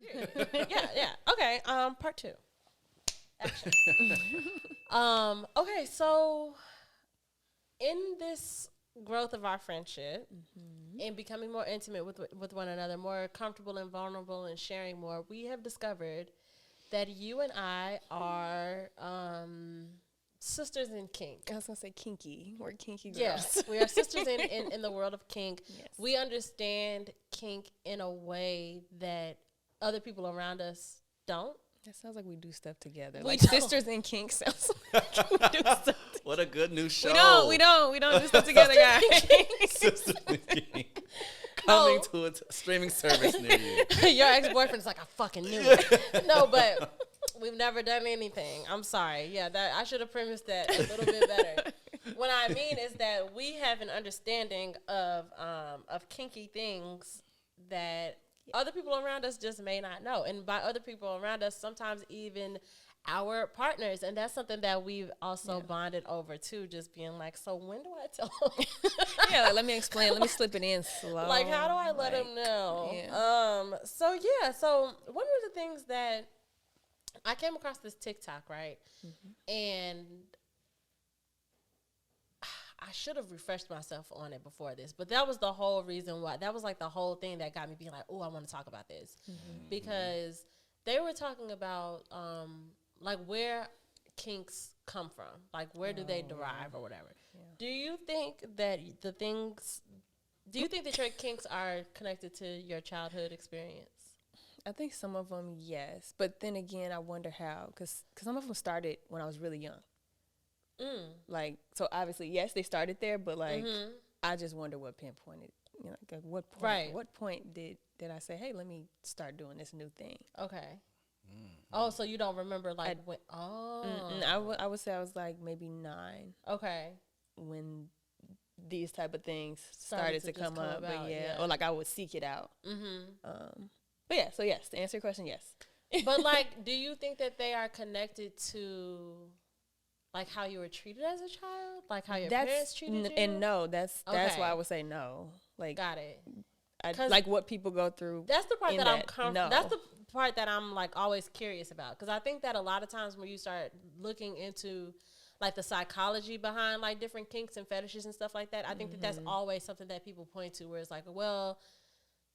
Yeah. Okay. Part two. Action. Okay. So, in this growth of our friendship and becoming more intimate with one another, more comfortable and vulnerable, and sharing more, we have discovered that you and I are sisters in kink. I was gonna say kinky. We're kinky girls. Yes, we are sisters in the world of kink. Yes. We understand kink in a way that other people around us don't. That sounds like we do stuff together. We Like don't. sisters in kink sounds like we do stuff together. What a good new show. We don't do stuff together, guys. Sisters in Kink. Coming to a streaming service near you. Your ex-boyfriend's like, I fucking knew it. No, but we've never done anything. I'm sorry. Yeah, that I should have premised that a little bit better. What I mean is that we have an understanding of kinky things that other people around us just may not know. And by other people around us, sometimes even our partners. And that's something that we've also bonded over too, just being like, so when do I tell them? Yeah, like, let me explain. Let me slip it in slow. Like, how do I let them know? Yeah. So one of the things that I came across this TikTok, right? And I should have refreshed myself on it before this, but that was the whole reason why. That was like the whole thing that got me being like, oh, I want to talk about this. Because they were talking about like where kinks come from, like where do they derive or whatever. Do you think that your kinks are connected to your childhood experience? I think some of them, yes. But then again, I wonder how, because some of them started when I was really young. Like, so obviously, yes, they started there, but like, I just wonder what pinpointed, like what point, what point did I say, hey, let me start doing this new thing? Okay. Oh, so you don't remember like when? Oh, I would say I was like maybe 9. Okay. When these type of things started to come up, but or like I would seek it out. But yeah, so yes, to answer your question, yes. But like, do you think that they are connected to like how you were treated as a child, like how your parents treated you? And no, that's why I would say no. Like, got it. Like what people go through. That's the part that I'm That's the part that I'm like always curious about, because I think that a lot of times when you start looking into like the psychology behind like different kinks and fetishes and stuff like that, I think that that's always something that people point to, where it's like, well,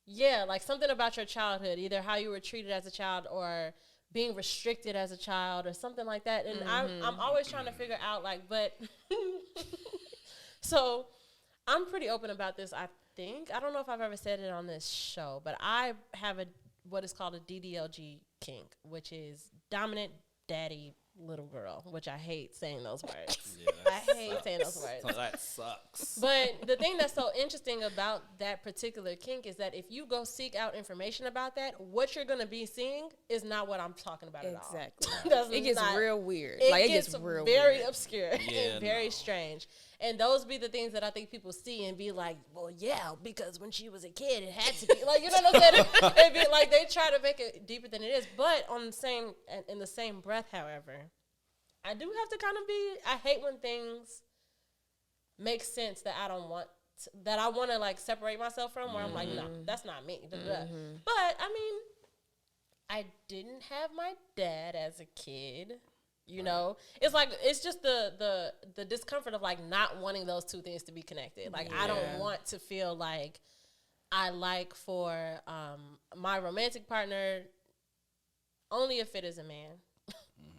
yeah, like something about your childhood, either how you were treated as a child or being restricted as a child or something like that. And I'm always trying to figure out like, but so I'm pretty open about this. I don't know if I've ever said it on this show, but I have what is called a DDLG kink, which is dominant daddy little girl, which I hate saying those words. I hate saying those words. So that sucks. But the thing that's so interesting about that particular kink is that if you go seek out information about that, what you're going to be seeing is not what I'm talking about at all. Exactly. It gets real weird. It gets real very weird. obscure and very strange. And those be the things that I think people see and be like, well, yeah, because when she was a kid, it had to be. Like, you know what I'm saying? It'd be like they try to make it deeper than it is. But in the same breath, however, I do have to kind of I hate when things make sense that I don't want, that I want to like separate myself from, where I'm like, no, that's not me. But I mean, I didn't have my dad as a kid. You know, it's like, it's just the discomfort of like not wanting those two things to be connected. Like, I don't want to feel like I like for my romantic partner only if it is a man,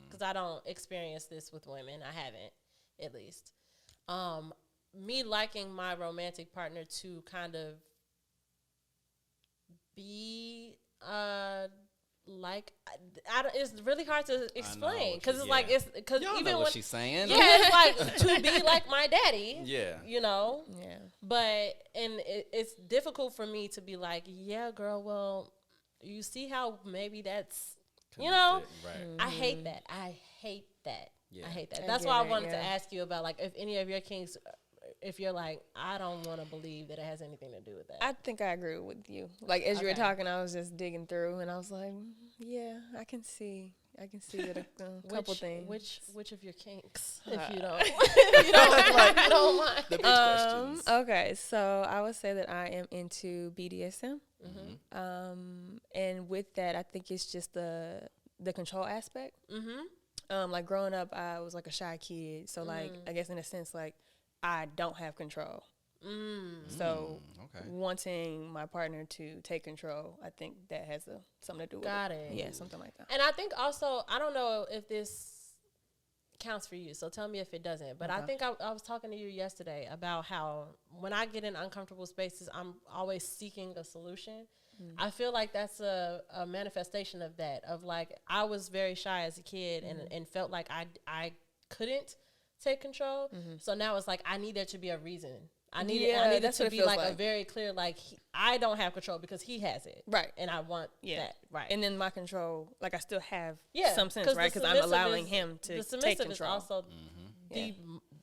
because I don't experience this with women. I haven't, at least. Me liking my romantic partner to kind of be like, it's really hard to explain, because it's like, it's because y'all even know what when she's saying. Yeah, it's like to be like my daddy. Yeah, you know. Yeah. But it's difficult for me to be like, yeah, girl. Well, you see how maybe that's connected, you know. Right. I hate that. I hate that. Yeah. I hate that. That's why I wanted to ask you about like if any of your kinks, if you're like, I don't want to believe that it has anything to do with that. I think I agree with you. Like, as you were talking, I was just digging through, and I was like, yeah, I can see I can see that a couple things. Which of your kinks, if you don't, if you don't mind. The big questions. Okay, so I would say that I am into BDSM. And with that, I think it's just the control aspect. Like growing up, I was like a shy kid, so like I guess in a sense, like I don't have control. So wanting my partner to take control, I think that has something to do with it. Got it. Yeah, something like that. And I think also, I don't know if this counts for you, so tell me if it doesn't. But I think I was talking to you yesterday about how when I get in uncomfortable spaces, I'm always seeking a solution. I feel like that's a manifestation of that, of like I was very shy as a kid and felt like I couldn't take control. So now it's like I need there to be a reason. I need it to be like a very clear, like I don't have control because he has it. Right. And I want that. Right. And then my control, like I still have some sense, 'cause right? Because I'm allowing him to take control. Is also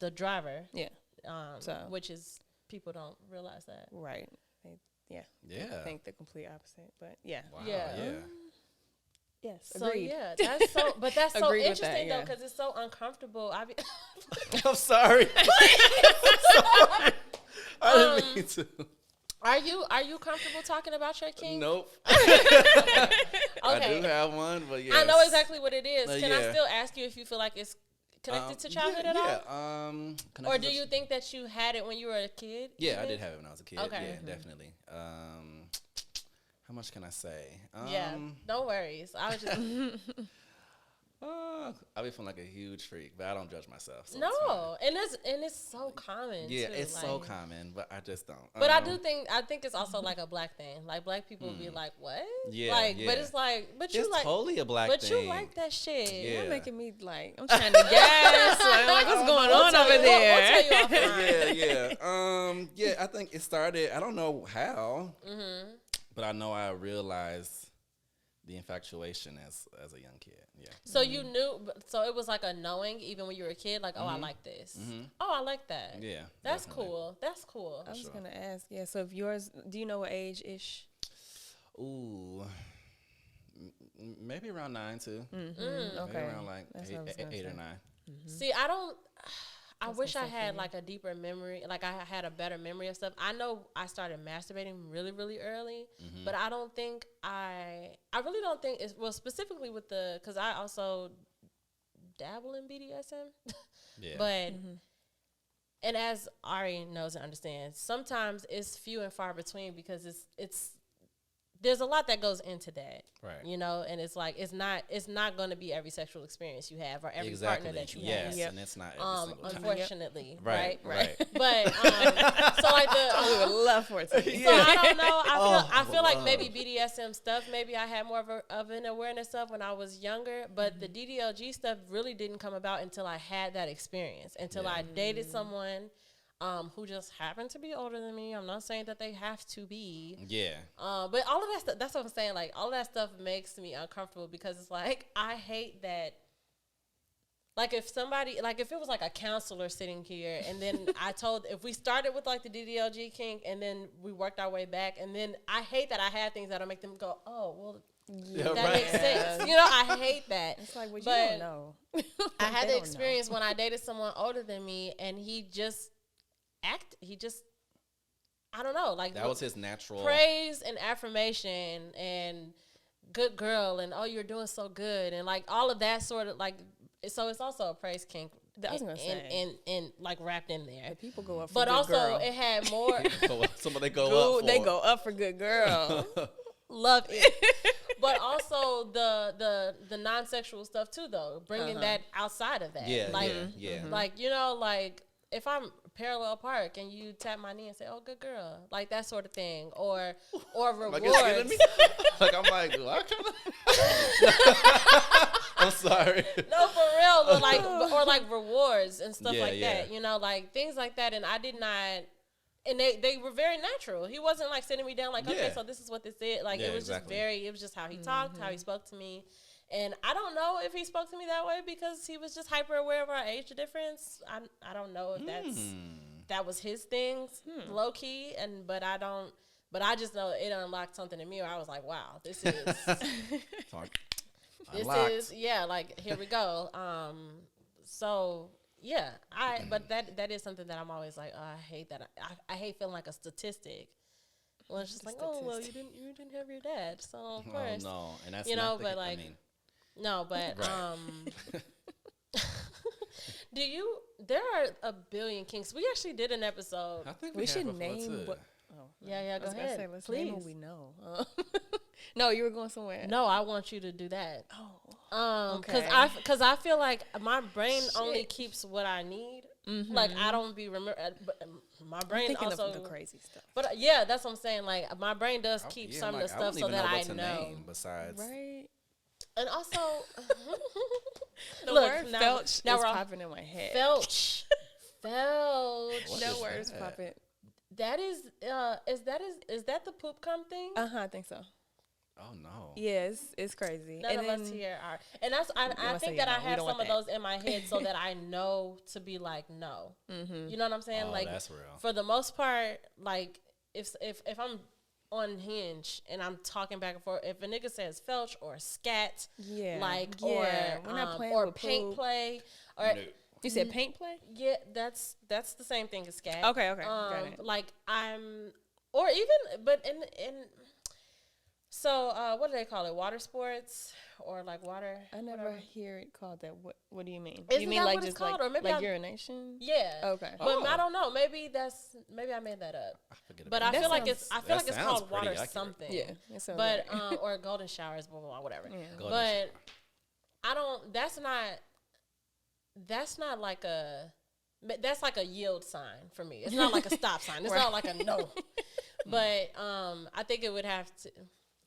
the driver. Yeah. Which is, people don't realize that. Right. Yeah. I think the complete opposite, but yeah. Wow. Yeah. Yes. So Agreed. yeah, that's so. But that's so Agreed with interesting that, though, because it's so uncomfortable. I'm sorry. I didn't mean to. Are you comfortable talking about your kink? Nope. Okay. I do have one, but yeah. I know exactly what it is. Can I yeah. still ask you if you feel like it's connected to childhood at all? Yeah. Or do you think that you had it when you were a kid? Yeah, I did have it when I was a kid. Okay. Yeah, definitely. How much can I say? Yeah, no worries. I was just I be feeling like a huge freak, but I don't judge myself. So no, and it's so common. Yeah, too, it's like, so common, but I just don't. But I think it's also like a black thing. Like black people be like, what? Yeah, like, yeah. but it's like, but you It's like, totally a black but thing. you like that shit. Yeah. You're making me like, I'm trying to guess. like what's going on over there? We'll tell you Yeah. Yeah, I think it started, I don't know how, but I know I realized the infatuation as a young kid. Yeah. So you knew, so it was like a knowing even when you were a kid, like, oh, I like this. Oh, I like that. Yeah. That's definitely. cool. That's cool. I was gonna ask, so if yours, do you know what age ish? Ooh. Maybe around 9 too. Maybe Okay. around like That's what I was gonna 8 or say. 9. See, I wish I had like a deeper memory, like I had a better memory of stuff. I know I started masturbating really, really early, but I don't think I really don't think it's, well, specifically with because I also dabble in BDSM, Yeah. but, and as Ari knows and understands, sometimes it's few and far between because it's there's a lot that goes into that, Right. you know, and it's like it's not going to be every sexual experience you have or every partner that you yes, have. and it's not every single time. Unfortunately, Right. But so like I would love for it to be. so I don't know. I feel like maybe BDSM stuff. Maybe I had more of an awareness of when I was younger. But the DDLG stuff really didn't come about until I had that experience. Until I dated someone who just happened to be older than me. I'm not saying that they have to be. Yeah. But all of that stuff, that's what I'm saying. Like, all of that stuff makes me uncomfortable because it's like, I hate that. Like, if it was like a counselor sitting here and then if we started with like the DDLG kink and then we worked our way back and then I hate that I had things that'll make them go, oh, well, that makes sense. You know, I hate that. It's like, well, you But don't know. I had the experience when I dated someone older than me and he just, I don't know, like That was his natural praise and affirmation and good girl and oh, you're doing so good and like all of that sort of like, so it's also a praise kink. I was gonna say, and like wrapped in there. the people go up for But good also girl. it had more. Somebody go up for. They go up for good girl. Love it. But also the non-sexual stuff too, though, bringing that outside of that. Yeah, like, yeah. Like, you know, like if I'm parallel park and you tap my knee and say, "Oh, good girl," like that sort of thing, or rewards. Like I'm like, do I I'm sorry. No, for real, but like or like rewards and stuff like yeah. that. You know, like things like that. And I did not. And they were very natural. He wasn't like sitting me down like, okay, so this is what this is. Like it was just it was just how he talked, how he spoke to me. And I don't know if he spoke to me that way because he was just hyper aware of our age difference. I don't know if that was his things, low key. But I just know it unlocked something in me where I was like, wow, this is Unlocked. like here we go. So yeah, but that is something that I'm always like, oh, I hate that. I hate feeling like a statistic. Well, it's just like, oh well, you didn't have your dad, so of course. Oh no, and that's but like, no, but right. There are a billion kinks. We actually did an episode. I think We should have before, name too. what. Oh, Yeah, go ahead. Say, let's please. name what we know. No, you were going somewhere. No, I want you to do that. Oh, okay. Cause I feel like my brain only keeps what I need. Mm-hmm. Like I don't be but my brain thinking also of the crazy stuff. But yeah, that's what I'm saying. Like my brain does keep some of the stuff so that I know. Besides, Right. And also, The look, word now, felch now is we're popping in my head. Felch. What No is words that? popping. That is that the poop cum thing? I think so. Oh no. Yes, it's crazy. None and of us here are, and that's I must think say that no. I We have don't some want of those in my head so that I know to be like no. Mm-hmm. You know what I'm saying? Oh, like that's real. For the most part, like if I'm on Hinge and I'm talking back and forth, if a nigga says felch or scat, yeah, like we're not playing or with paint poop. play or. No. You said paint play? Yeah, that's the same thing as scat. Okay, got it. Like or even, but in so what do they call it? Water sports or like water? I never whatever. hear it called that. What do you mean? Isn't you mean that like what it's just called? like, Or maybe like I'm- urination? Yeah. Okay. But Oh. I don't know. Maybe I made that up. I forget But about I That feel like sounds- it's I feel that like it's sounds called pretty water accurate. something. Yeah. It sounds But right. or golden showers, blah blah blah, whatever. Yeah. Golden But I don't. That's not like a. That's like a yield sign for me. It's not like a stop sign. It's not like a no. But I think it would have to.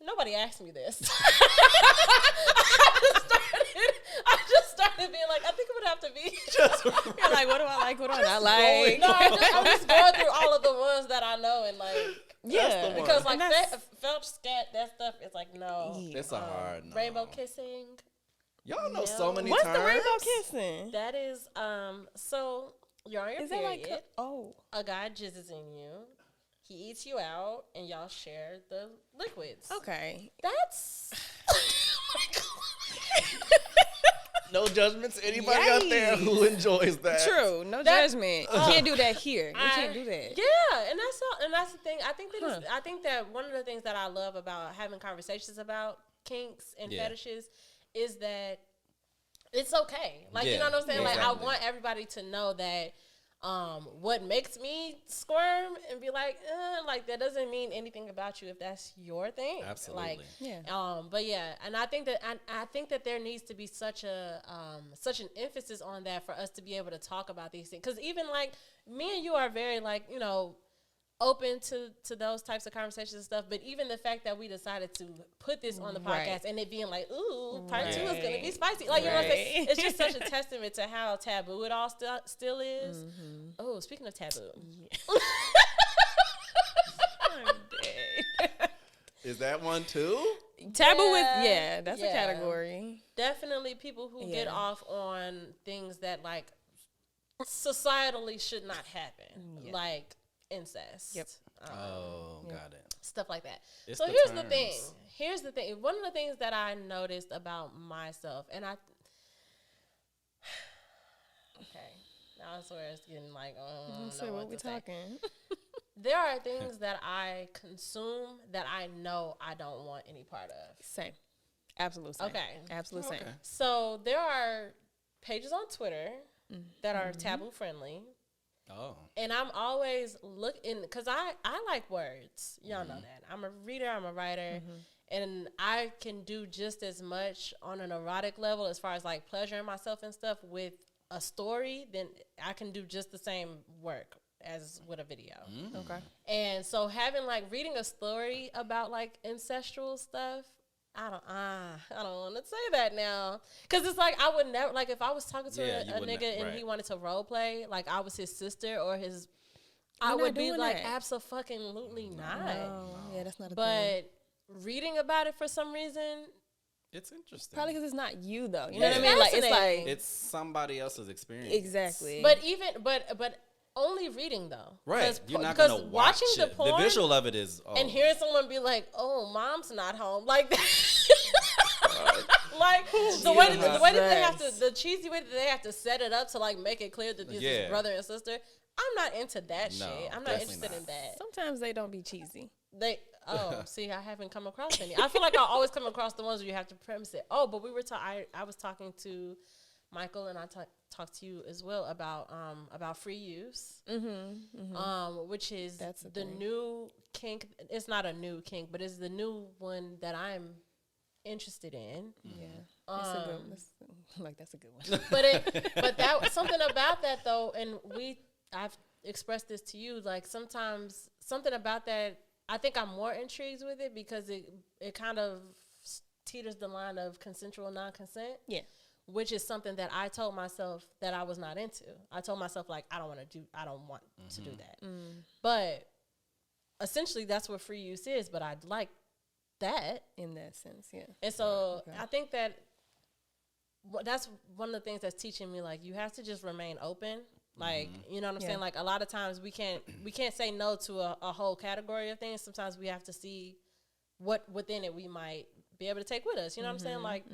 Nobody asked me this. I just started being like, I think it would have to be. You're like, what do I like? What do I not like? No, I'm just going through all of the ones that I know and like. Yeah, the Because one. like And that's- felch, scat, that stuff is like no. It's a hard no. Rainbow kissing. Y'all know No. so many What's terms. the rainbow kissing? That is so you're on your Is that period. like A guy jizzes in you. He eats you out, and y'all share the liquids. okay? That's. No judgment to anybody out there who enjoys that. True, no That- judgment. You can't do that here. You can't do that. Yeah, and that's the thing. I think that I think that one of the things that I love about having conversations about kinks and Yeah. fetishes is that it's okay. Like you Yeah, know what I'm saying? Like exactly. I want everybody to know that what makes me squirm and be like that doesn't mean anything about you if that's your thing. Absolutely. Like Yeah. but yeah, and I think that there needs to be such an emphasis on that for us to be able to talk about these things. Because even like me and you are very like open to those types of conversations and stuff. But even the fact that we decided to put this on the podcast Right. and it being like, ooh, part 2 is gonna be Right. spicy. Like you know what I'm saying? Right. It's just such a testament to how taboo it all still is. Mm-hmm. Oh, speaking of taboo. I'm dead. Is that one too? Taboo Yeah, is that's yeah. a category. Definitely people who get Yeah. off on things that like societally should not happen, Yeah. like incest. Yep. Got it. Stuff like that. It's So the here's the terms. thing. Here's the thing. One of the things that I noticed about myself, and okay, now that's where it's getting like, I don't So know what what we to say. talking? There are things that I consume that I know I don't want any part of. Same. Absolute same. Okay. Absolute same. Okay. So there are pages on Twitter that are taboo friendly. Oh. And I'm always looking, because I like words. Y'all know that. I'm a reader, I'm a writer. And I can do just as much on an erotic level as far as like pleasuring myself and stuff with a story, then I can do just the same work as with a video. Okay. And so having like reading a story about like ancestral stuff, I don't want to say that now, because it's like I would never, like if I was talking to Yeah, you a wouldn't, nigga and right. he wanted to role play, like I was his sister or his, We're I not would be doing like that. absolutely not. Oh, yeah, that's not a thing. But reading about it for some reason, It's interesting. Probably because it's not you though. You Yeah. know what I mean? Like it's Fascinating. like It's somebody else's experience. exactly. but only reading though, Right. You're not because gonna watch watching the it. porn The visual of it is. and hearing someone be like, "Oh, mom's not home," like that. Like, the way that they have to, the cheesy way that they have to set it up to like make it clear that this is brother and sister. I'm not into that shit. I'm not interested in that. Sometimes they don't be cheesy. See, I haven't come across any. I feel like I always come across the ones where you have to premise it. Oh, but we were I was talking to Michael, and I talked to you as well about free use, which is the new kink. It's not a new kink, but it's the new one that I'm interested in. Yeah, it's a good. That's a good one. But that something about that though, and I've expressed this to you. Like sometimes something about that, I think I'm more intrigued with it because it kind of teeters the line of consensual non-consent. Yeah. Which is something that I told myself that I was not into. I told myself like I don't want to do that. But essentially that's what free use is, but I'd like that in that sense, yeah. And so I think that that's one of the things that's teaching me, like, you have to just remain open. Like, you know what I'm saying? Like, a lot of times we can't say no to a whole category of things. Sometimes we have to see what within it we might be able to take with us. You know what I'm saying? Like,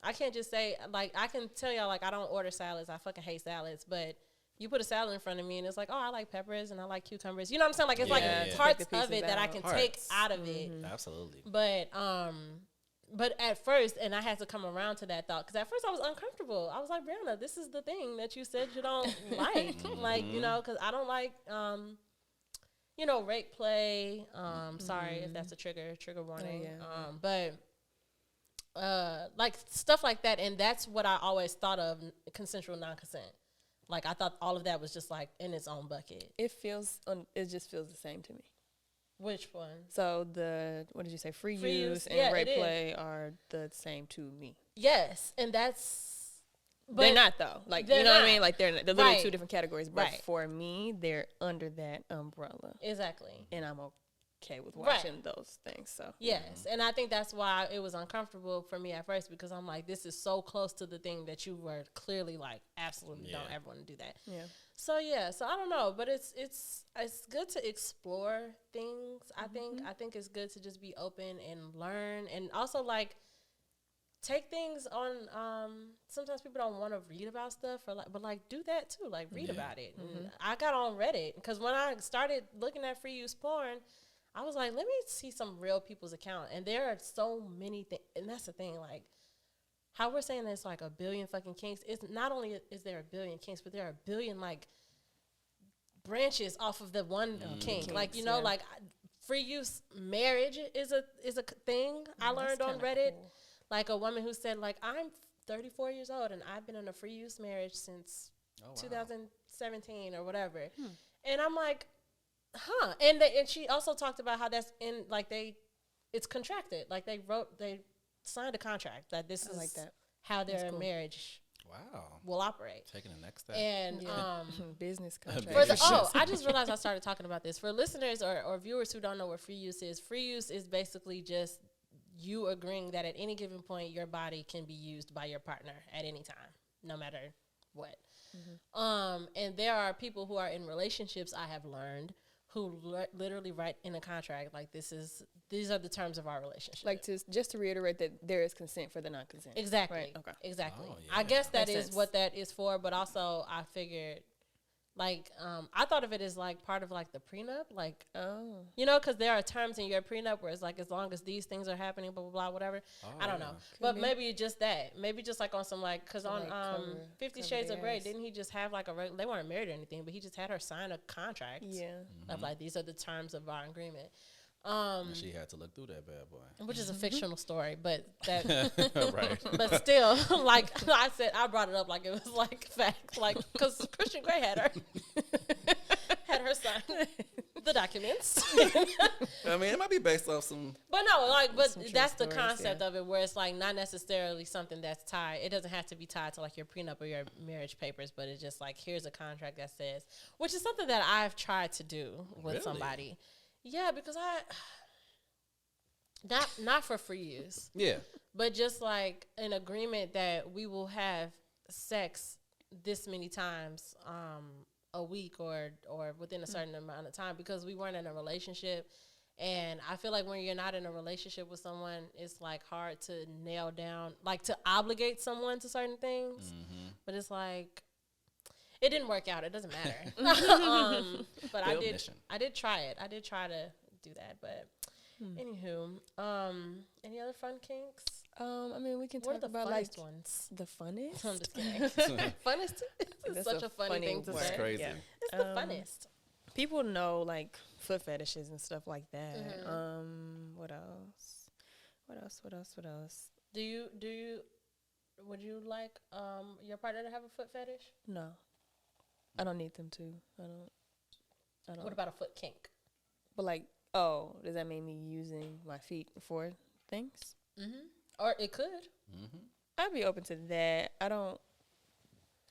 I can't just say, like, I can tell y'all, like, I don't order salads. I fucking hate salads. But you put a salad in front of me, and it's like, oh, I like peppers, and I like cucumbers. You know what I'm saying? Like, it's parts of it that I can take out of it. Absolutely. But at first, and I had to come around to that thought, because at first I was uncomfortable. I was like, Brianna, this is the thing that you said you don't like. Like, you know, because I don't like, rape play. Sorry if that's a trigger warning. But like stuff like that, and that's what I always thought of consensual non-consent. Like, I thought all of that was just like in its own bucket. It just feels the same to me. Which one? So what did you say? Free use and rape play are the same to me. Yes, and that's. But they're not though. Like, you know what I mean? Like they're literally two different categories. But for me, they're under that umbrella. Exactly. And I'm okay with watching those things. So yes, and I think that's why it was uncomfortable for me at first, because I'm like, this is so close to the thing that you were clearly like, absolutely don't ever want to do that. Yeah. So I don't know, but it's good to explore things. I think it's good to just be open and learn, and also like take things on. Sometimes people don't want to read about stuff, but like do that too. Like read about it. And I got on Reddit because when I started looking at free use porn, I was like, let me see some real people's account. And there are so many things. And that's the thing, like, how we're saying there's like a billion fucking kinks. It's not only is there a billion kinks, but there are a billion, like, branches off of the one kink. Kinks, like, you know, like, free use marriage is a thing I learned on Reddit. Cool. Like, a woman who said, like, I'm 34 years old, and I've been in a free use marriage since 2017 or whatever. And I'm like, huh. And she also talked about how that's in, like, it's contracted. Like, they signed a contract that this is like that. How their marriage will operate. Taking the next step. And business contract. I just realized I started talking about this. For listeners or viewers who don't know what free use is basically just you agreeing that at any given point your body can be used by your partner at any time, no matter what. And there are people who are in relationships, I have learned, who literally write in a contract, like, these are the terms of our relationship. Like, just to reiterate that there is consent for the non-consent. Exactly. Right? Okay. Exactly. Oh, yeah. I guess that is what that is for, but also I figured, like, I thought of it as, like, part of, like, the prenup. Like, you know, because there are terms in your prenup where it's, like, as long as these things are happening, blah, blah, blah, whatever. I don't know. But maybe just that. Maybe just, like, on some, like, because on 50 Shades of Grey, didn't he just have, like, they weren't married or anything, but he just had her sign a contract. Yeah. Of, like, these are the terms of our agreement. And she had to look through that bad boy. Which is a fictional story, but that right. But still, like I said, I brought it up like it was like fact, like, because Christian Grey had her sign the documents. I mean, it might be based off some. But no, like, but that's the concept of it, where it's like not necessarily something that's tied. It doesn't have to be tied to like your prenup or your marriage papers, but it's just like, here's a contract that says, which is something that I've tried to do with somebody. Yeah, because not for free use. Yeah. But just like an agreement that we will have sex this many times a week or within a certain amount of time, because we weren't in a relationship, And I feel like when you're not in a relationship with someone, it's like hard to nail down, like to obligate someone to certain things. But it's like, it didn't work out. It doesn't matter. But I did try it. I did try to do that. But anywho, any other fun kinks? I mean, we can What talk are the about like funnest ones? the funnest. I'm just kidding. Funnest is such a funny thing to It's say. crazy. Yeah. It's the funnest. People know like foot fetishes and stuff like that. What else? What else? Would you like your partner to have a foot fetish? No, I don't need them to. I don't. What about a foot kink? But like, oh, does that mean me using my feet for things? Or it could. I'd be open to that. I don't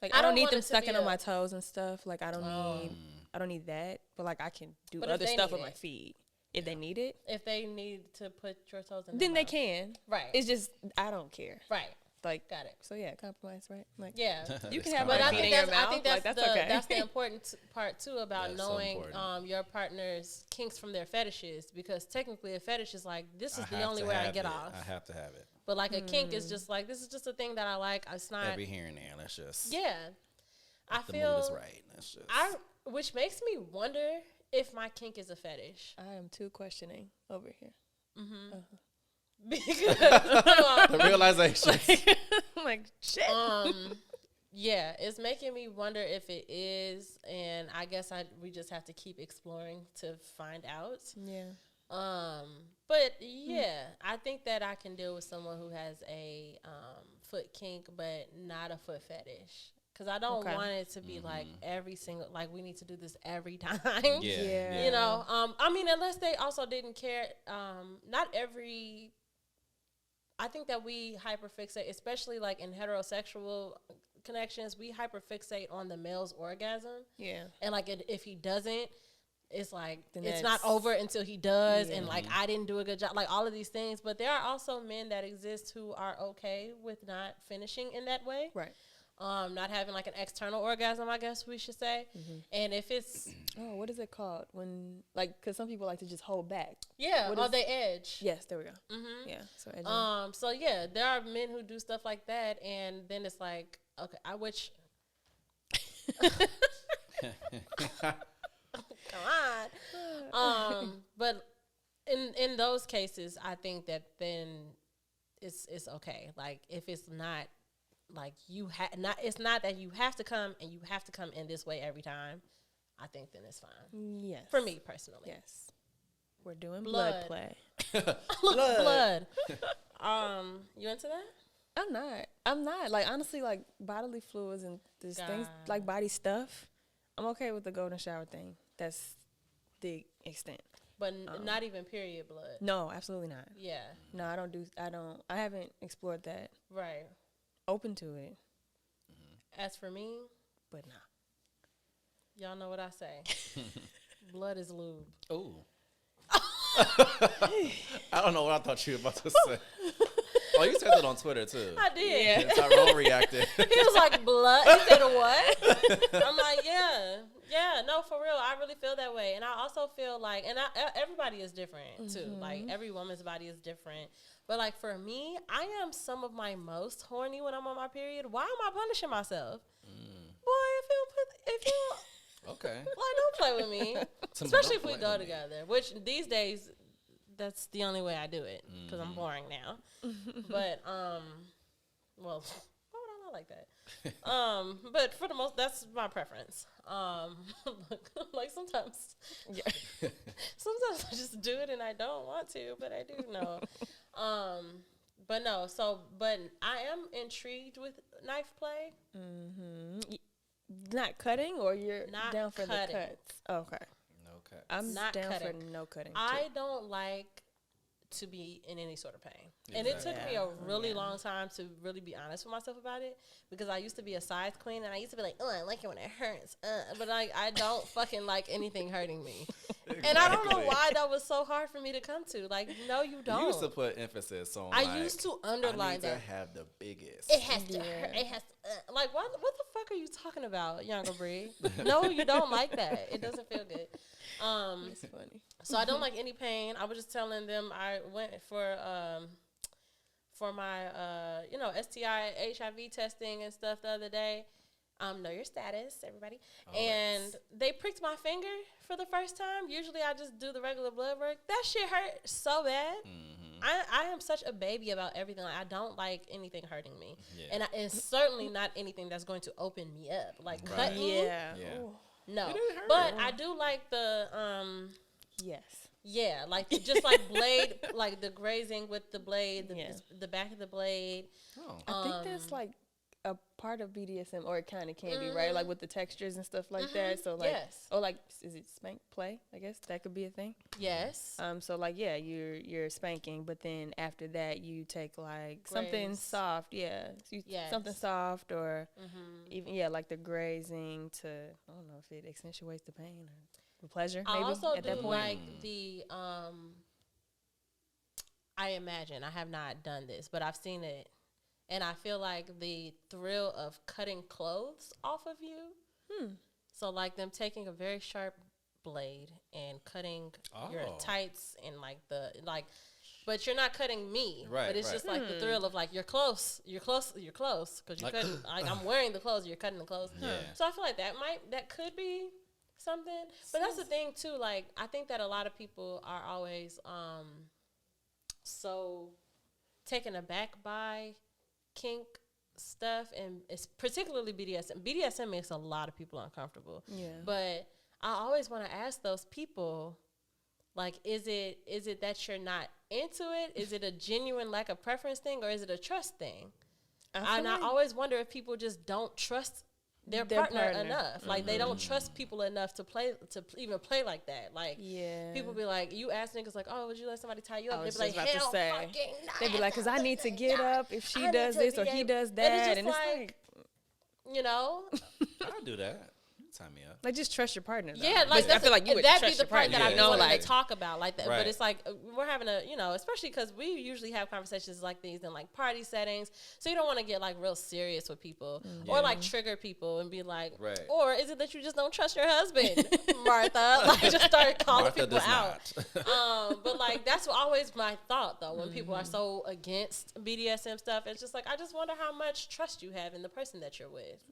need want them it to sucking be on my toes and stuff. Like I don't need that. But like I can do But if other they stuff need with my it. feet if they need it. If they need to put your toes in Then their they mouth. can. Right. It's just I don't care. Right. Like Got it. So yeah, compromise, right? Like Yeah. you can It's have But my I feet think in your that's, mouth. I think that's, like, the that's okay. important part too about That's so knowing important. your partner's kinks from their fetishes, because technically a fetish is like, this is I the have only to way I have get it. off. I have to have it. But like a kink is just like, this is just a thing that I like. It's not. Every here and there. Let's just. Yeah. I The feel mood is right. Let's just. which makes me wonder if my kink is a fetish. I am too questioning over here. Because the realization. I'm like shit. yeah, it's making me wonder if it is, and I guess we just have to keep exploring to find out. Yeah. But yeah, I think that I can deal with someone who has a foot kink, but not a foot fetish. Because I don't want it to be like every single, like we need to do this every time. Yeah. You know, I mean, unless they also didn't care. Not every. I think that we hyperfixate, especially like in heterosexual connections, we hyperfixate on the male's orgasm. Yeah. And like if he doesn't, it's like Then it's not that's- over until he does, Yeah. and like I didn't do a good job, like all of these things. But there are also men that exist who are okay with not finishing in that way. Right. Not having like an external orgasm, I guess we should say. And if it's Oh, what is it called when like? Because some people like to just hold back. What on is- the edge. Yes, there we go. Yeah. So edging. So yeah, there are men who do stuff like that, and then it's like, okay, I wish. Come on. But in those cases, I think that then it's okay. Like if it's not like it's not that you have to come and you have to come in this way every time. I think then it's fine Yes. for me personally. Yes. We're doing Blood. blood play. Blood. You into that? I'm not. Like honestly, like bodily fluids and these things God. like body stuff. I'm okay with the golden shower thing. That's the extent. But not even period blood. No, absolutely not. Yeah. No, I haven't explored that. Right. Open to it, As for me, but nah. y'all know what I say. Blood is lube. Ooh. I don't know what I thought you were about to say. Oh, you said that on Twitter too. I did. And Tyrone reacted. He was like, blood? He said, what? I'm like, yeah. Yeah, no, for real. I really feel that way. And I also feel like, and everybody is different too. Like, every woman's body is different. But like, for me, I am some of my most horny when I'm on my period. Why am I punishing myself? Boy, if you, Okay. like, don't play with me. Especially if we go together, which these days, that's the only way I do it because I'm boring now. But, well, why would I not like that? But for the most, that's my preference. Like sometimes, sometimes I just do it and I don't want to, but I do know. But no, but I am intrigued with knife play. Not cutting, or you're Not down for cutting. the cuts? Okay. No cuts. I'm Not down cutting. for no cutting. I don't like to be in any sort of pain. And it took me a really long time to really be honest with myself about it, because I used to be a size queen and I used to be like, oh, I like it when it hurts. But I don't fucking like anything hurting me. And I don't know why that was so hard for me to come to. Like, no, you don't. You used to put emphasis on. I used to underline that. To have the biggest. It has to hurt. It has to, like, what the fuck are you talking about, younger Bree? No, you don't like that. It doesn't feel good. It's funny. So I don't like any pain. I was just telling them I went for my STI HIV testing and stuff the other day. Know your status, everybody. And they pricked my finger for the first time. Usually I just do the regular blood work. That shit hurt so bad. Mm-hmm. I am such a baby about everything. Like, I don't like anything hurting me. Yeah. And certainly not anything that's going to open me up. Like cut me. Yeah. No. But I do like the yes. Yeah, like just like blade, like the grazing with the blade, the back of the blade. Oh. I think that's like a part of BDSM, or it kind of can be, right? Like with the textures and stuff like that. So like, is it spank play? I guess that could be a thing. Yes. So like, yeah, you're spanking, but then after that you take like something soft, something soft, or even like the grazing to, I don't know if it accentuates the pain or the pleasure. Maybe I also at that point. like the I imagine, I have not done this, but I've seen it. And I feel like the thrill of cutting clothes off of you. So like them taking a very sharp blade and cutting your tights and but you're not cutting me. Right. But it's just like the thrill of like you're close because you're cutting. Like I'm wearing the clothes, you're cutting the clothes. Yeah. So I feel like that could be something. But that's the thing too. Like I think that a lot of people are always so taken aback by kink stuff, and it's particularly BDSM. BDSM makes a lot of people uncomfortable. Yeah. But I always want to ask those people, like, is it that you're not into it? Is it a genuine lack of preference thing, or is it a trust thing? And I always wonder if people just don't trust their partner enough. Like they don't trust people enough to even play like that. Like people be like, you ask niggas like, oh, would you let somebody tie you up? They be like, hell fucking no. They be like, because I need to get up if she does this or he does that, and it's like you know, I'll do that. Tie me up. Like, just trust your partner. Though. Yeah, like I feel like you would that'd trust be the part that I know, like talk about like that. Right. But it's like we're having especially because we usually have conversations like these in like party settings. So you don't want to get like real serious with people or like trigger people and be like, or is it that you just don't trust your husband, Martha? Like just start calling Martha people out. But like that's always my thought though when people are so against BDSM stuff. It's just like I just wonder how much trust you have in the person that you're with.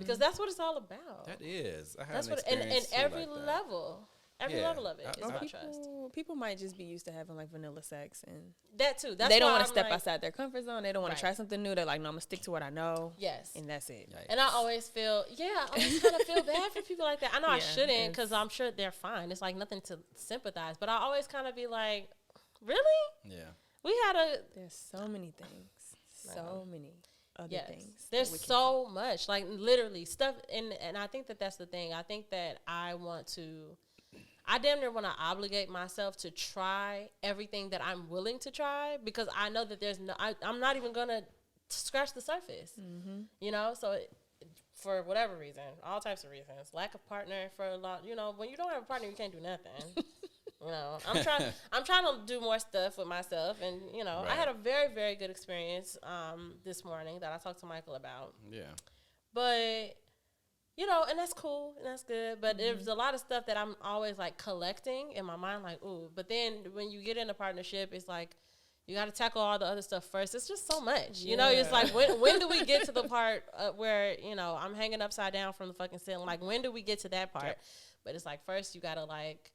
Because that's what it's all about. That is. I that's what, and every like level, level of it is about trust. People might just be used to having like vanilla sex, and that too. That's they don't want to step outside their comfort zone. They don't want to try something new. They're like, no, I'm gonna stick to what I know. Yes, and that's it. Yikes. And I always feel, I always kind of feel bad for people like that. I know I shouldn't because I'm sure they're fine. It's like nothing to sympathize, but I always kind of be like, really? Yeah. There's so many things. So many. Other things. There's so much, like literally stuff, and I think that's the thing. I think that I damn near want to obligate myself to try everything that I'm willing to try because I know that I'm not even gonna scratch the surface. You know, so for whatever reason, all types of reasons, lack of partner for a lot. You know, when you don't have a partner, you can't do nothing. You know, I'm trying to do more stuff with myself, and you know, I had a very, very good experience this morning that I talked to Michael about. Yeah. But you know, and that's cool and that's good. But there's a lot of stuff that I'm always like collecting in my mind, like ooh. But then when you get in a partnership, it's like you got to tackle all the other stuff first. It's just so much, you know. It's like when do we get to the part where you know I'm hanging upside down from the fucking ceiling? Like when do we get to that part? But it's like first you gotta like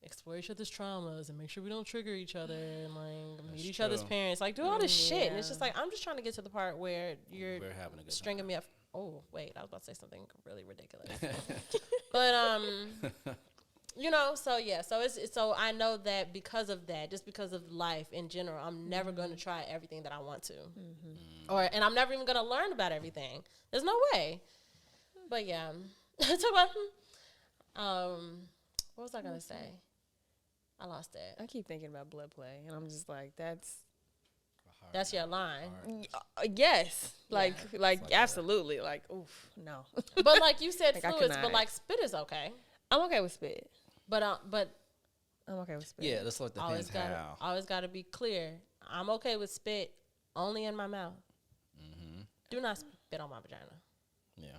explore each other's traumas and make sure we don't trigger each other and like meet each other's parents, like do all this shit. And it's just like I'm just trying to get to the part where we're having a good stringing me up. Oh wait, I was about to say something really ridiculous. But you know, so so I know that because of that, just because of life in general, I'm never going to try everything that I want to, and I'm never even going to learn about everything. There's no way. But yeah, talk about what was I going to say? I lost it. I keep thinking about blood play, and I'm just like, that's your line. Yes, like absolutely, like oof, no. But like you said, fluids, but like spit is okay. I'm okay with spit. But I'm okay with spit. Yeah, that's like depends how. always gotta be clear. I'm okay with spit only in my mouth. Mm-hmm. Do not spit on my vagina. Yeah.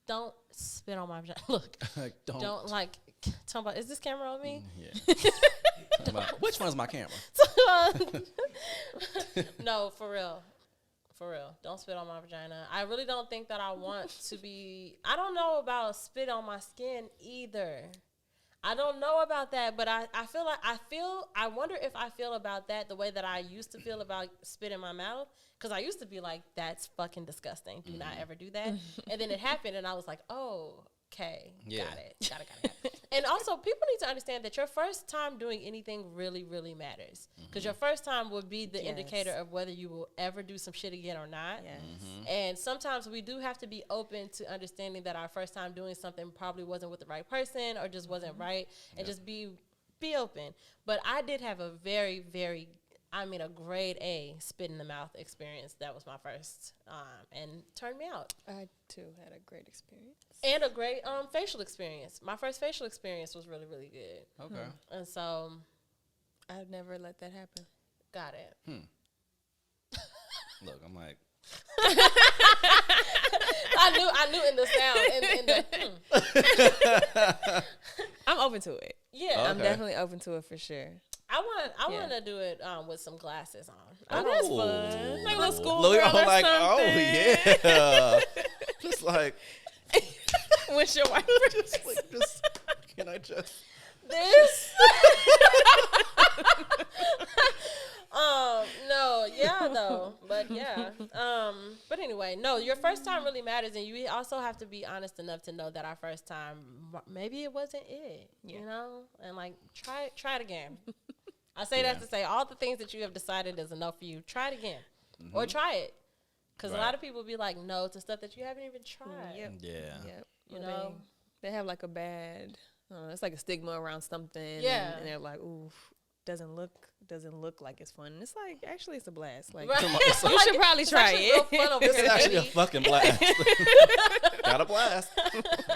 Don't spit on my vagina. Look, don't like. Talk about. Is this camera on me? Yeah. Which one's my camera? No, for real. For real. Don't spit on my vagina. I really don't think that I want to be. I don't know about spit on my skin either. I don't know about that, but I wonder if I feel about that the way that I used to feel about spit in my mouth. Because I used to be like, that's fucking disgusting. Do not ever do that. And then it happened, and I was like, oh, okay. Yeah. Got it. Got it. And also, people need to understand that your first time doing anything really, really matters. Because your first time will be the indicator of whether you will ever do some shit again or not. Yes. And sometimes we do have to be open to understanding that our first time doing something probably wasn't with the right person or just wasn't right. And just be open. But I did have a very, very, a grade A spit in the mouth experience. That was my first, and turned me out. I too had a great experience. And a great facial experience. My first facial experience was really, really good. Okay. And so, I've never let that happen. got it. Look, I'm like. I knew in the sound. I'm open to it. Yeah, Okay. I'm definitely open to it for sure. I want to do it with some glasses on. Oh, that's fun. Like a little school Look, girl I'm or like, something. oh yeah. Just like, When's your wife? just can I just? This. No, yeah, though, but yeah. But anyway, no, your first time really matters, and you also have to be honest enough to know that our first time, maybe it wasn't it, you know, and like try it again. I say that to say all the things that you have decided is enough for you. Try it again, or try it, because a lot of people be like no to stuff that you haven't even tried. Yep. Yeah. Yep. You know, they have like a bad. It's like a stigma around something. Yeah. And they're like, ooh, doesn't look like it's fun. And it's like actually it's a blast. Like Right. you should probably try it. Real fun over This is here, actually a baby. fucking blast. Got a blast.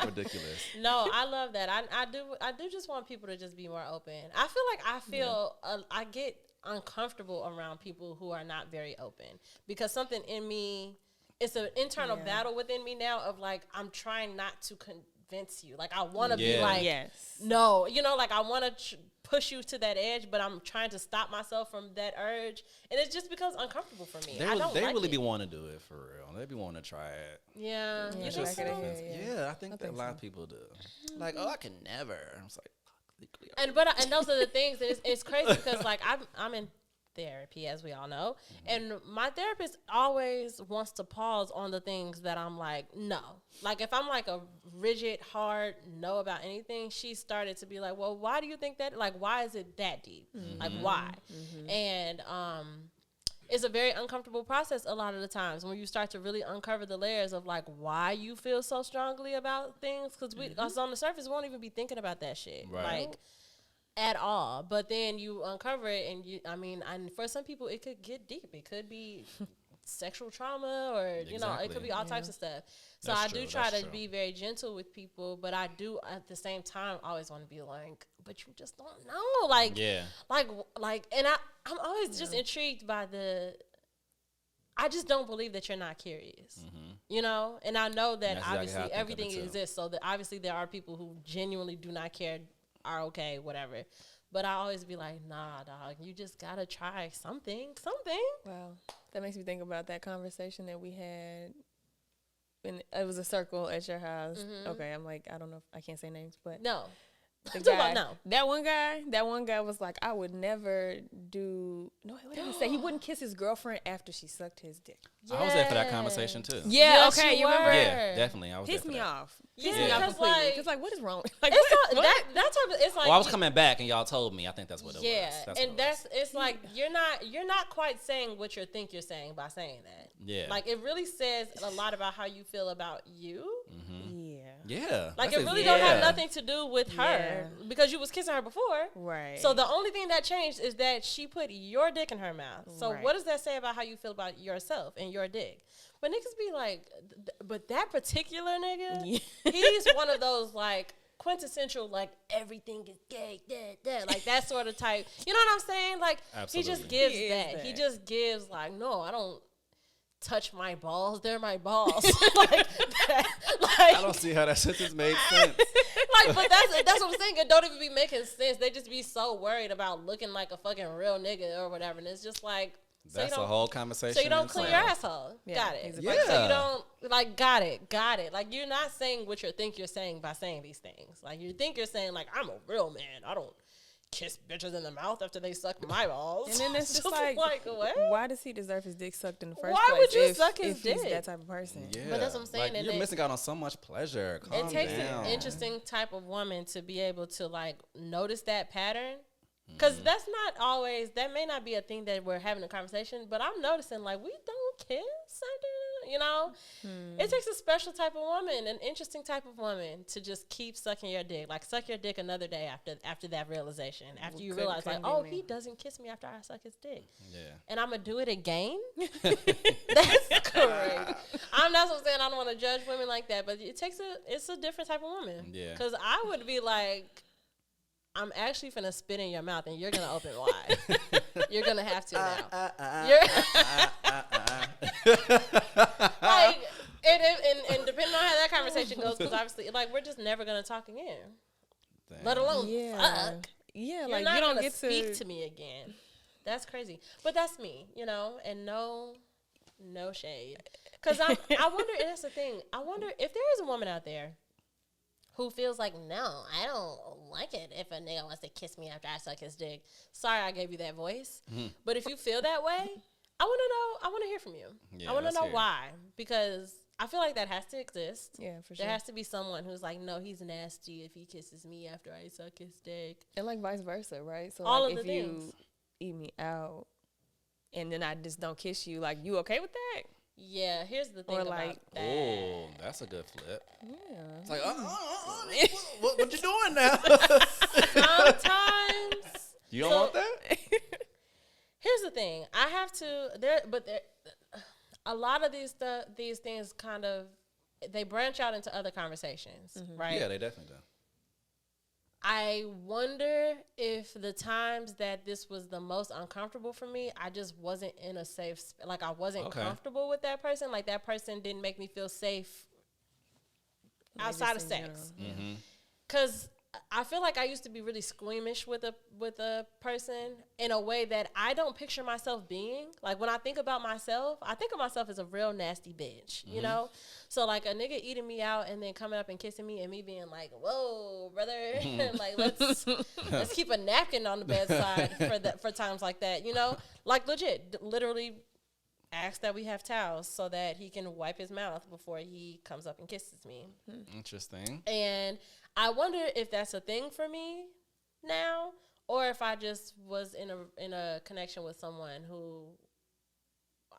Ridiculous. No, I love that. I do just want people to just be more open. I feel I get uncomfortable around people who are not very open because something in me, it's an internal battle within me now of like I'm trying not to convince you. Like I want to be like, no, you know, like I want to push you to that edge, but I'm trying to stop myself from that urge, and it just becomes uncomfortable for me. They really be wanting to do it for real. They be wanting to try it. Yeah, Yeah, you back think of so? the head, I think that a lot of people do. Like, oh, I can never. I was like, fuck. And those are the things. And it's crazy because like I'm in therapy, as we all know, and my therapist always wants to pause on the things that I'm like, no. Like if I'm like a rigid, hard no about anything, she started to be like, well, why do you think that? Like, why is it that deep? Like, why? And it's a very uncomfortable process a lot of the times when you start to really uncover the layers of like why you feel so strongly about things, because us on the surface we won't even be thinking about that shit. Right. Like at all. But then you uncover it, and and for some people it could get deep. It could be sexual trauma, or you know, it could be all types of stuff. So That's I do true, try that's to true. be very gentle with people, but I do at the same time always want to be like, but you just don't know, like, and I'm always just intrigued by I just don't believe that you're not curious, you know? And I know that That's exactly how I obviously think of everything it, too. exists, so that obviously there are people who genuinely do not care, are okay, whatever. But I always be like, nah, dog, you just gotta try something. Wow, that makes me think about that conversation that we had. And it was a circle at your house. Okay, I'm like, I don't know if I can't say names, but No. the Talk guy, about no. that one guy was like, I would never do. No, what did he say? He wouldn't kiss his girlfriend after she sucked his dick. I was there for that conversation too. Yeah, Yes, okay, you you remember? were. Yeah, definitely. I was Pissed there for me that. off. Yeah, Pissed me off because, completely. like, Because like, what is wrong? Like, It's what? not, that type of, it's like Well, I was coming back and y'all told me. I think that's what it yeah, was. That's and what it was. it's like you're not quite saying what you think you're saying by saying that. Yeah. Like it really says a lot about how you feel about you. Yeah. Yeah. Like that's it really ex- don't have yeah. nothing to do with her because you was kissing her before. Right. So the only thing that changed is that she put your dick in her mouth. So Right. what does that say about how you feel about yourself and your dick? But niggas be like, but that particular nigga, he's one of those like, quintessential, like, everything is gay, like that sort of type. You know what I'm saying? Like, Absolutely. he just gives He is that. that. He just gives, like, no, I don't touch my balls. They're my balls. Like, that, like, I don't see how that sentence made sense. like, but that's what I'm saying. It don't even be making sense. They just be so worried about looking like a fucking real nigga or whatever. And it's just like, That's a whole conversation. so you don't clean your itself. asshole. Yeah, Got it. he's a Like, so Yeah. you don't, like, got it. Like, you're not saying what you think you're saying by saying these things. Like, you think you're saying, like, I'm a real man. I don't kiss bitches in the mouth after they suck my balls. And then it's just like, what? why does he deserve his dick sucked in the first Why place? would you if, suck his if he's dick? that type of person? Yeah. But that's what I'm saying, Like, and you're it- missing out on so much pleasure. Calm It takes down. an interesting type of woman to be able to, like, notice that pattern. Because that's not always, that may not be a thing that we're having a conversation, but I'm noticing, like, we don't kiss, you know? It takes a special type of woman, an interesting type of woman, to just keep sucking your dick. Like, suck your dick another day after that realization. After you realize, like, couldn't be oh, me. he doesn't kiss me after I suck his dick. Yeah. And I'm going to do it again? That's crazy. I'm not so saying I don't want to judge women like that, but it's a different type of woman. Yeah. Because I would be like, I'm actually finna spit in your mouth and you're gonna open wide. You're gonna have to now. Like, and depending on how that conversation goes, because obviously, like, we're just never gonna talk again. Damn. Let alone Yeah. fuck. Yeah, You're like not you don't gonna get speak to me again. That's crazy. But that's me, you know, and no shade. Because I wonder, and that's the thing, I wonder if there is a woman out there who feels like, no, I don't like it if a nigga wants to kiss me after I suck his dick. Sorry I gave you that voice. But if you feel that way, I want to hear from you. Yeah, I want to let's know hear it. why. Because I feel like that has to exist. Yeah, for sure. There has to be someone who's like, no, he's nasty if he kisses me after I suck his dick. And like vice versa, right? So All like of the if things. you eat me out and then I just don't kiss you, like you okay with that? Yeah, here's the thing Or about like- that. Oh, that's a good flip. Yeah. It's like, what you doing now? Sometimes You don't So- want that? here's the thing. I have to a lot of these things kind of they branch out into other conversations, right? Yeah, they definitely do. I wonder if the times that this was the most uncomfortable for me, I just wasn't in a safe like I wasn't Okay. comfortable with that person. Like that person didn't make me feel safe outside of just in sex. general. Mm-hmm. Cause I feel like I used to be really squeamish with a person in a way that I don't picture myself being. Like when I think about myself, I think of myself as a real nasty bitch, you know? So like a nigga eating me out and then coming up and kissing me and me being like, whoa, brother, like let's keep a napkin on the bedside for times like that, you know? Like legit, literally ask that we have towels so that he can wipe his mouth before he comes up and kisses me. Interesting. And I wonder if that's a thing for me now, or if I just was in a connection with someone who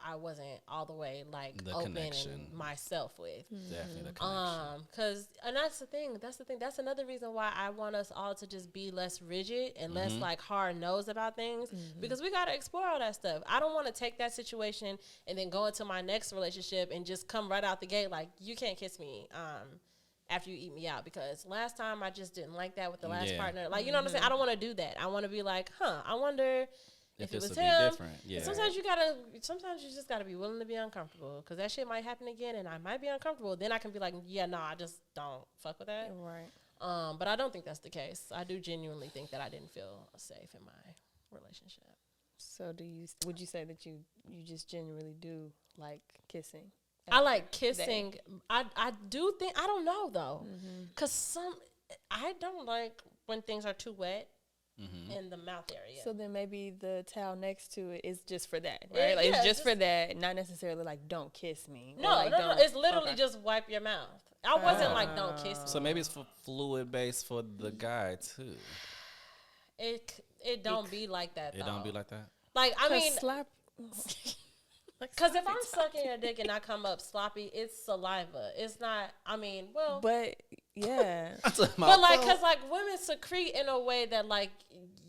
I wasn't all the way like The open connection. and myself with. Definitely the connection. And that's the thing. That's another reason why I want us all to just be less rigid and less like hard nosed about things, because we gotta explore all that stuff. I don't want to take that situation and then go into my next relationship and just come right out the gate like, you can't kiss me after you eat me out, because last time I just didn't like that with the last Yeah. partner. Like, you know what I'm saying? I don't want to do that. I want to be like, I wonder if it this was would be him. different. Yeah. Sometimes you just gotta be willing to be uncomfortable, because that shit might happen again and I might be uncomfortable. Then I can be like, yeah, no, I just don't fuck with that. Right. But I don't think that's the case. I do genuinely think that I didn't feel safe in my relationship. So would you say that you just genuinely do like kissing? I like kissing. I do think, I don't know though, because I don't like when things are too wet in the mouth area. So then maybe the towel next to it is just for that, right? Like it's just for that, not necessarily like don't kiss me. or no, like, no, don't- it's literally okay. just wipe your mouth. I wasn't like, don't kiss me. So maybe it's for fluid based for the guy too. It don't be like that though. It don't be like that. Like, I 'Cause mean, slap. because if I'm sucking your dick and I come up sloppy, it's saliva. It's not, I mean, well, But Yeah. But like, cause like women secrete in a way that like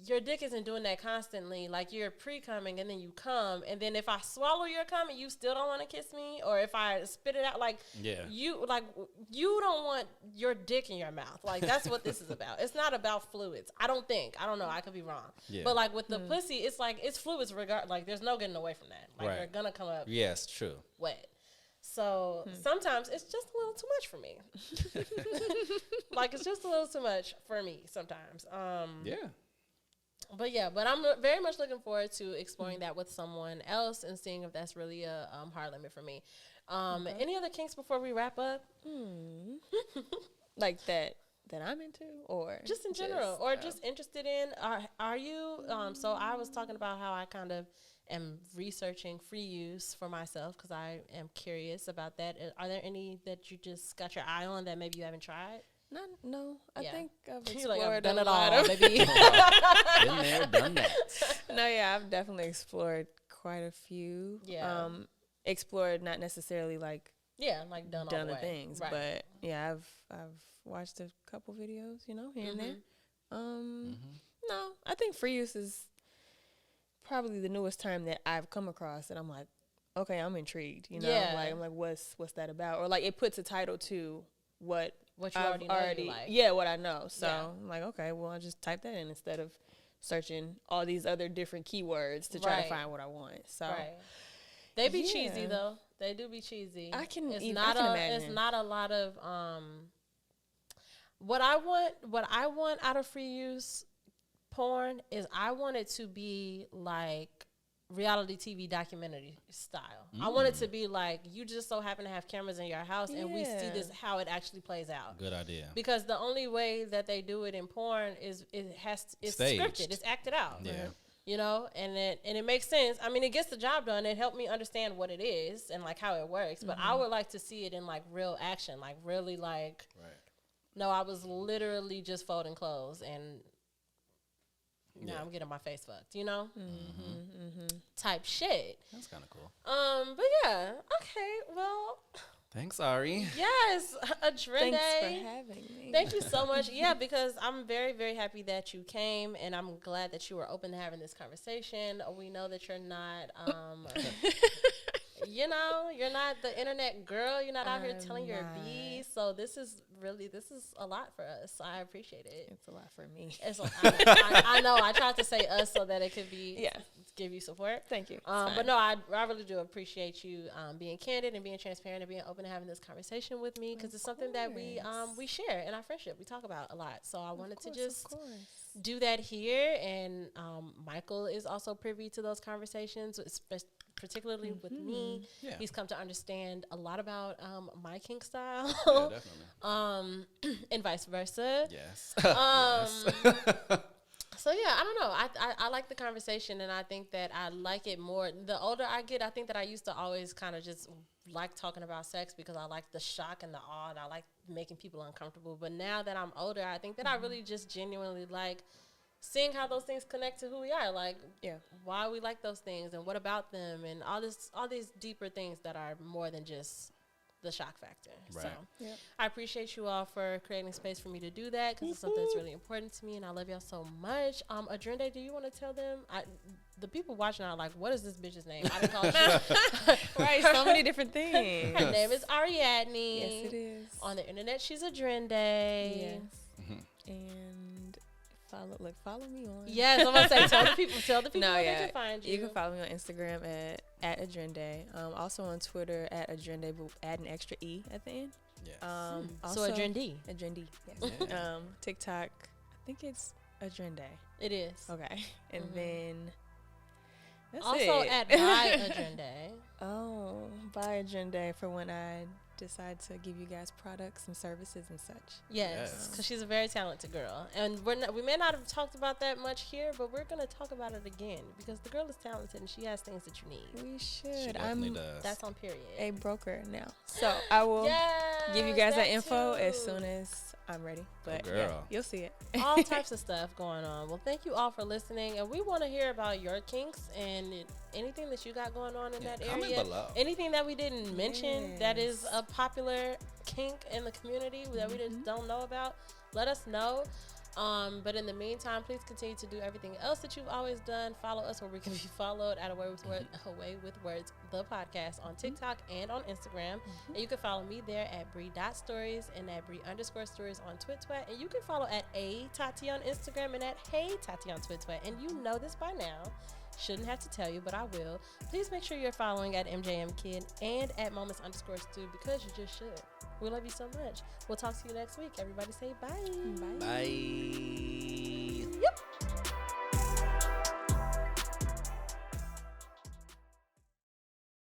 your dick isn't doing that constantly. Like you're pre-coming and then you come, and then if I swallow your cum and you still don't want to kiss me, or if I spit it out, like you don't want your dick in your mouth. Like that's what this is about. It's not about fluids. I don't know. I could be wrong. Yeah. But like with the pussy, it's like it's fluids regard. Like there's no getting away from that. Like they're gonna come up. Yes, true. Wet. So sometimes it's just a little too much for me. Like it's just a little too much for me sometimes. But I'm very much looking forward to exploring that with someone else and seeing if that's really a hard limit for me. Any other kinks before we wrap up? Like that I'm into, or just in general, or just interested in? Are you? So I was talking about how I kind of am researching free use for myself because I am curious about that. Are there any that you just got your eye on that maybe you haven't tried? No. I think I've explored like, I've done it all. Maybe been there, done that. No, I've definitely explored quite a few. Yeah. Explored not necessarily like like done all the things, right. But I've watched a couple videos, here and there. No, I think free use is probably the newest term that I've come across, and I'm like, okay, I'm intrigued. I'm like, what's that about? Or like, it puts a title to what you already know you like. Yeah, what I know. So I'm like, okay, well, I'll just type that in instead of searching all these other different keywords to try to find what I want. So they be cheesy though. They do be cheesy. I can imagine. It's not a lot of what I want out of free use porn is I want it to be like reality TV documentary style. I want it to be like you just so happen to have cameras in your house and we see this how it actually plays out. Good idea. Because the only way that they do it in porn is it's scripted. It's acted out. Yeah. And it makes sense. I mean, it gets the job done. It helped me understand what it is and like how it works. But I would like to see it in like real action, like really like. Right. No, I was literally just folding clothes and. Now I'm getting my face fucked, type shit. That's kind of cool. But yeah, okay. Well, thanks, Ari. Yes, Adrende. Thanks for having me. Thank you so much. Yeah, because I'm very, very happy that you came, and I'm glad that you were open to having this conversation. We know that you're not, you're not the internet girl. You're not out here telling your bees. So this is a lot for us. So I appreciate it. It's a lot for me. I know. I tried to say us so that it could be give you support. Thank you. But no, I really do appreciate you being candid and being transparent and being open to having this conversation with me because it's something that we share in our friendship. We talk about a lot. So I wanted to just do that here. And Michael is also privy to those conversations, particularly with me. Yeah. He's come to understand a lot about my kink style. Yeah, definitely. And vice versa. Yes. So yeah, I don't know. I like the conversation, and I think that I like it more. The older I get, I think that I used to always kind of just like talking about sex because I like the shock and the awe, and I like making people uncomfortable. But now that I'm older, I think that I really just genuinely like seeing how those things connect to who we are, like why we like those things and what about them, and all these deeper things that are more than just the shock factor. Right. So I appreciate you all for creating space for me to do that because it's something that's really important to me, and I love y'all so much. Adrende, do you want to tell them? The people watching are like, what is this bitch's name? I didn't call you. Right, so many different things. Her name is Ariadne. Yes, it is. On the internet, she's Adrende. Yes. And follow me on. Yes, I'm gonna say tell the people where they can find you. You can follow me on Instagram at Adrende. Also on Twitter at Adrende, but add an extra E at the end. Yes. So Adrende. Adrende. Yes. Yeah. TikTok, I think it's Adrende. It is. Okay. And then that's also it. at by Adrende. Oh, by Adrende for when I decide to give you guys products and services and such. Yes, because she's a very talented girl, and we may not have talked about that much here, but we're gonna talk about it again because the girl is talented and she has things that you need. We should. She definitely does. That's on period. A broker now, so I will give you guys that info as soon as I'm ready. But you'll see it. All types of stuff going on. Well, thank you all for listening, and we want to hear about your kinks and anything that you got going on in that area. Comment below. Anything that we didn't mention that is up popular kink in the community that we just don't know about, let us know. But in the meantime, please continue to do everything else that you've always done. Follow us where we can be followed at Away with Words, the podcast, on TikTok and on Instagram. And you can follow me there at Bree.stories and at Bree_stories on Twitter. And you can follow at Tati on Instagram and at Hey Tati on Twitter. And you know this by now. Shouldn't have to tell you, but I will. Please make sure you're following at MJMKid and at Moments_Stu because you just should. We love you so much. We'll talk to you next week. Everybody say bye. Bye. Yep.